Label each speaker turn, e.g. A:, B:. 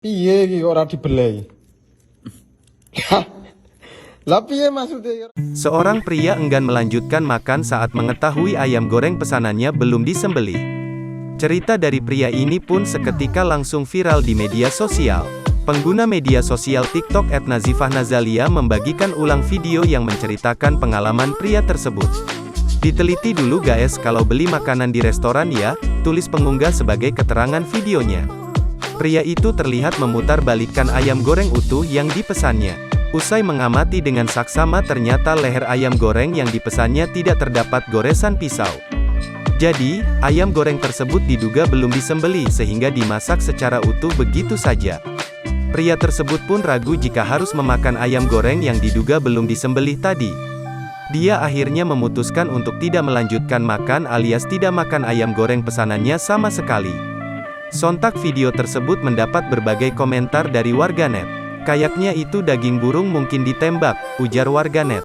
A: Piye iki kok ora dibelai? Lah piye maksudnya?
B: Seorang pria enggan melanjutkan makan saat mengetahui ayam goreng pesanannya belum disembelih. Cerita dari pria ini pun seketika langsung viral di media sosial. Pengguna media sosial TikTok @nazifahnazalia membagikan ulang video yang menceritakan pengalaman pria tersebut. Diteliti dulu guys kalau beli makanan di restoran ya, tulis pengunggah sebagai keterangan videonya. Pria itu terlihat memutar balikkan ayam goreng utuh yang dipesannya. Usai mengamati dengan saksama ternyata leher ayam goreng yang dipesannya tidak terdapat goresan pisau. Jadi, ayam goreng tersebut diduga belum disembelih sehingga dimasak secara utuh begitu saja. Pria tersebut pun ragu jika harus memakan ayam goreng yang diduga belum disembelih tadi. Dia akhirnya memutuskan untuk tidak melanjutkan makan alias tidak makan ayam goreng pesanannya sama sekali. Sontak video tersebut mendapat berbagai komentar dari warganet. Kayaknya itu daging burung mungkin ditembak, ujar warganet.